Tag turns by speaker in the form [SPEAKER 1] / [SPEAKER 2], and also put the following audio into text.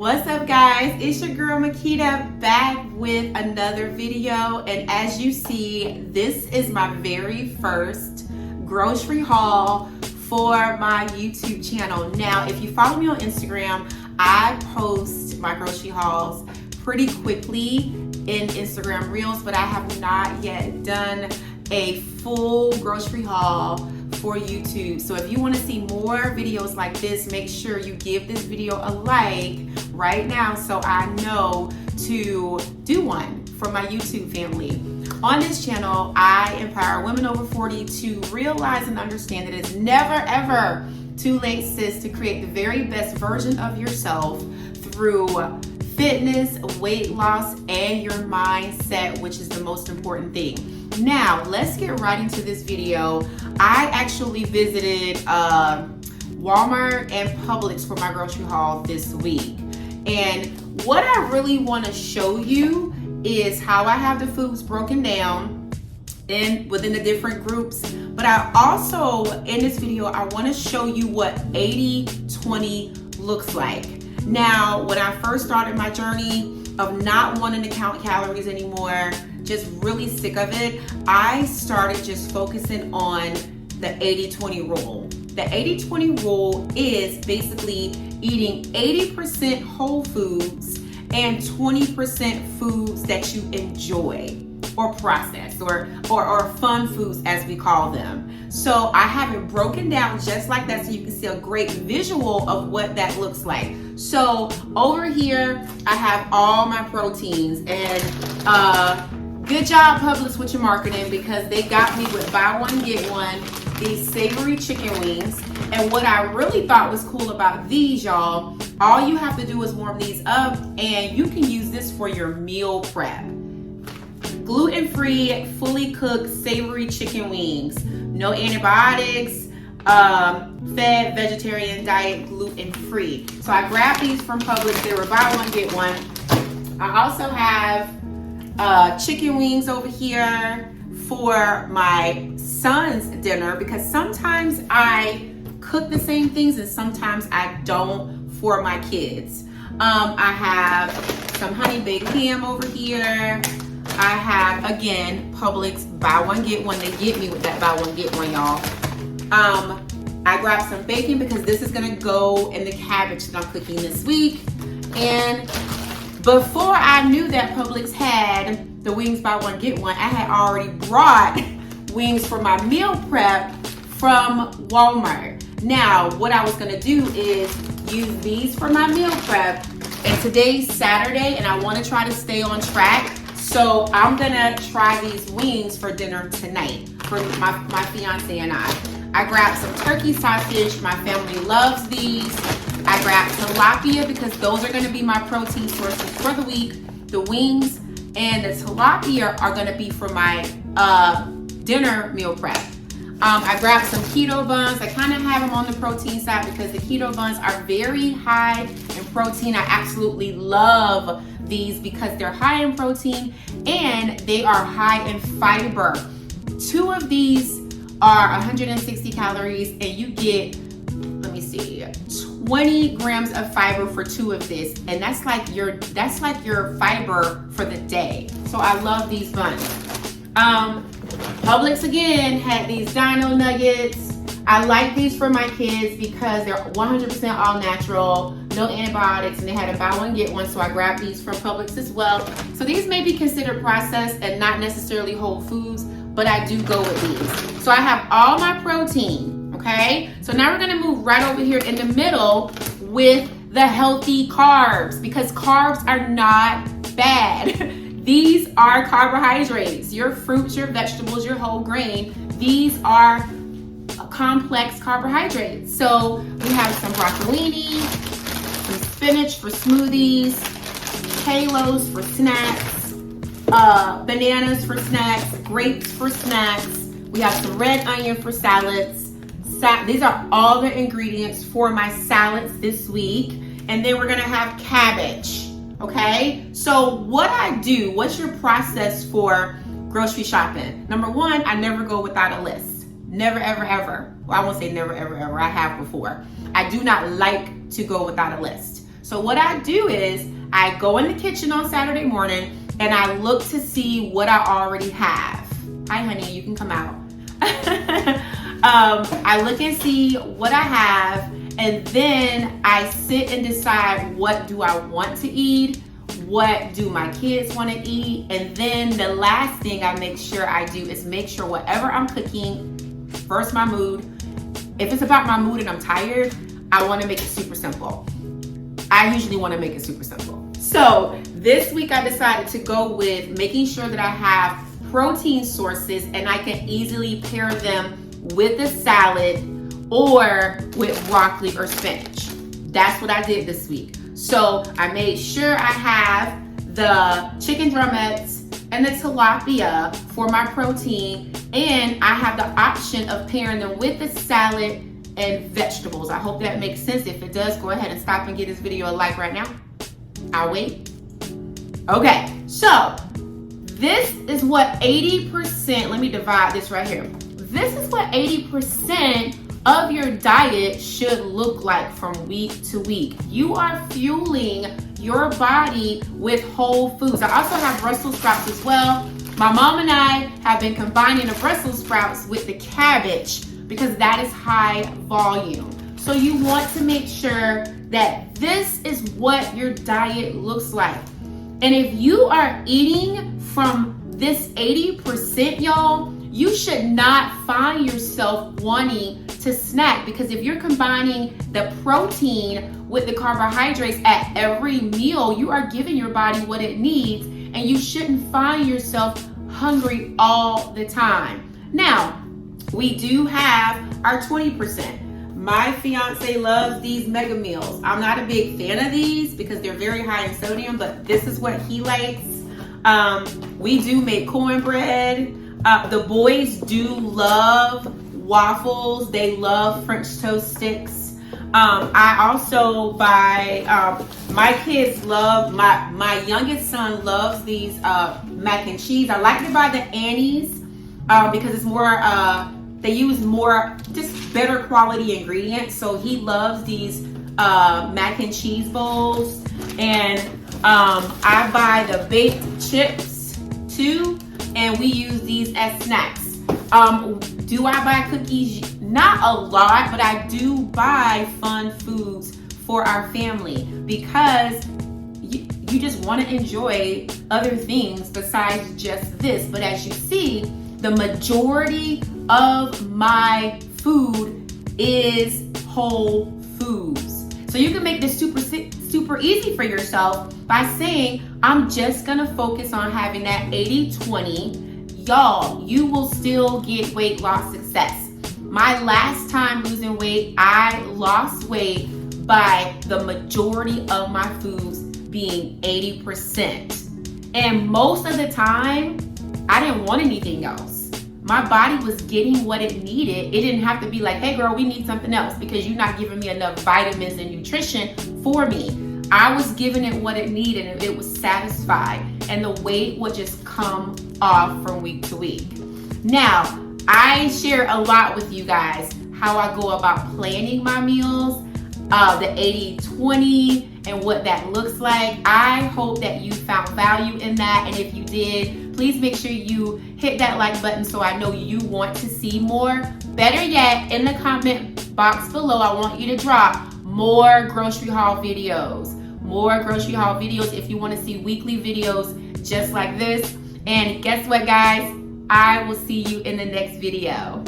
[SPEAKER 1] What's up, guys? It's your girl Makita back with another video, and as you see, this is my very first grocery haul for my YouTube channel. Now, if you follow me on Instagram, I post my grocery hauls pretty quickly in Instagram Reels, but I have not yet done a full grocery haul for YouTube. So if you want to see more videos like this, make sure you give this video a like right now so I know to do one for my YouTube family. On this channel, I empower women over 40 to realize and understand that it's never ever too late, sis, to create the very best version of yourself through fitness, weight loss, and your mindset, which is the most important thing. Now, let's get right into this video. I actually visited Walmart and Publix for my grocery haul this week. And what I really want to show you is how I have the foods broken down within the different groups. But I also, in this video, I want to show you what 80-20 looks like. Now, when I first started my journey of not wanting to count calories anymore, just really sick of it, I started just focusing on the 80-20 rule. The 80-20 rule is basically eating 80% whole foods and 20% foods that you enjoy or processed or fun foods, as we call them. So I have it broken down just like that so you can see a great visual of what that looks like. So over here, I have all my proteins, and good job, Publix, with your marketing, because they got me with buy one, get one, these savory chicken wings. And what I really thought was cool about these, y'all, all you have to do is warm these up and you can use this for your meal prep. Gluten-free, fully cooked savory chicken wings. No antibiotics, fed, vegetarian diet, gluten-free. So I grabbed these from Publix. They were buy one, get one. I also have chicken wings over here for my son's dinner, because sometimes I cook the same things and sometimes I don't for my kids. I have some honey baked ham over here. I have, again, Publix buy one, get one. They get me with that buy one, get one, y'all. I grabbed some bacon because this is gonna go in the cabbage that I'm cooking this week. And before I knew that Publix had the wings buy one, get one, I had already brought wings for my meal prep from Walmart. Now, what I was gonna do is use these for my meal prep. And today's Saturday, and I wanna try to stay on track. So I'm gonna try these wings for dinner tonight for my fiance and I. I grabbed some turkey sausage. My family loves these. I grabbed tilapia because those are gonna be my protein sources for the week. The wings and the tilapia are gonna be for my dinner meal prep. I grabbed some keto buns. I kind of have them on the protein side because the keto buns are very high in protein. I absolutely love these because they're high in protein and they are high in fiber. 2 of these are 160 calories and you get, let me see, 20 grams of fiber for 2 of this, and that's like your fiber for the day. So I love these buns. Publix again had these dino nuggets. I like these for my kids because they're 100% all natural, no antibiotics, and they had a buy one, get one, so I grabbed these from Publix as well. So these may be considered processed and not necessarily whole foods, but I do go with these. So I have all my protein, okay? So now we're gonna move right over here in the middle with the healthy carbs, because carbs are not bad. These are carbohydrates. Your fruits, your vegetables, your whole grain, these are complex carbohydrates. So we have some broccolini, some spinach for smoothies, halos for snacks, bananas for snacks, grapes for snacks. We have some red onion for salads. These are all the ingredients for my salads this week. And then we're gonna have cabbage, okay? So what I do, what's your process for grocery shopping? Number one, I never go without a list. Never, ever, ever. Well, I won't say never, ever, ever. I have before. I do not like to go without a list. So what I do is I go in the kitchen on Saturday morning and I look to see what I already have. Hi, honey, you can come out. I look and see what I have, and then I sit and decide, what do I want to eat? What do my kids want to eat? And then the last thing I make sure I do is make sure whatever I'm cooking, first my mood. If it's about my mood and I'm tired, I want to make it super simple. I usually want to make it super simple. So this week I decided to go with making sure that I have protein sources and I can easily pair them with a salad or with broccoli or spinach. That's what I did this week. So I made sure I have the chicken drumettes and the tilapia for my protein, and I have the option of pairing them with the salad and vegetables. I hope that makes sense. If it does, go ahead and stop and give this video a like right now. I'll wait. Okay, so this is what 80%, let me divide this right here. This is what 80% of your diet should look like from week to week. You are fueling your body with whole foods. I also have Brussels sprouts as well. My mom and I have been combining the Brussels sprouts with the cabbage because that is high volume. So you want to make sure that this is what your diet looks like. And if you are eating from this 80%, y'all, you should not find yourself wanting to snack, because if you're combining the protein with the carbohydrates at every meal, you are giving your body what it needs, and you shouldn't find yourself hungry all the time. Now, we do have our 20%. My fiance loves these mega meals. I'm not a big fan of these because they're very high in sodium, but this is what he likes. We do make cornbread. The boys do love waffles. They love French toast sticks. I also buy, my kids love, my youngest son loves these mac and cheese. I like to buy the Annie's because it's more, they use more, just better quality ingredients. So he loves these mac and cheese bowls. And I buy the baked chips too, and we use these as snacks. Do I buy cookies? Not a lot, but I do buy fun foods for our family because you just want to enjoy other things besides just this. But as you see, the majority of my food is whole foods. So you can make this super easy for yourself by saying, I'm just gonna focus on having that 80-20. Y'all, you will still get weight loss success. My last time losing weight, I lost weight by the majority of my foods being 80%. And most of the time, I didn't want anything else. My body was getting what it needed. It didn't have to be like, hey girl, we need something else because you're not giving me enough vitamins and nutrition for me. I was giving it what it needed and it was satisfied, and the weight would just come off from week to week. Now, I share a lot with you guys how I go about planning my meals, the 80-20 and what that looks like. I hope that you found value in that, and if you did, please make sure you hit that like button so I know you want to see more. Better yet, in the comment box below, I want you to drop more grocery haul videos. More grocery haul videos if you want to see weekly videos just like this. And guess what, guys? I will see you in the next video.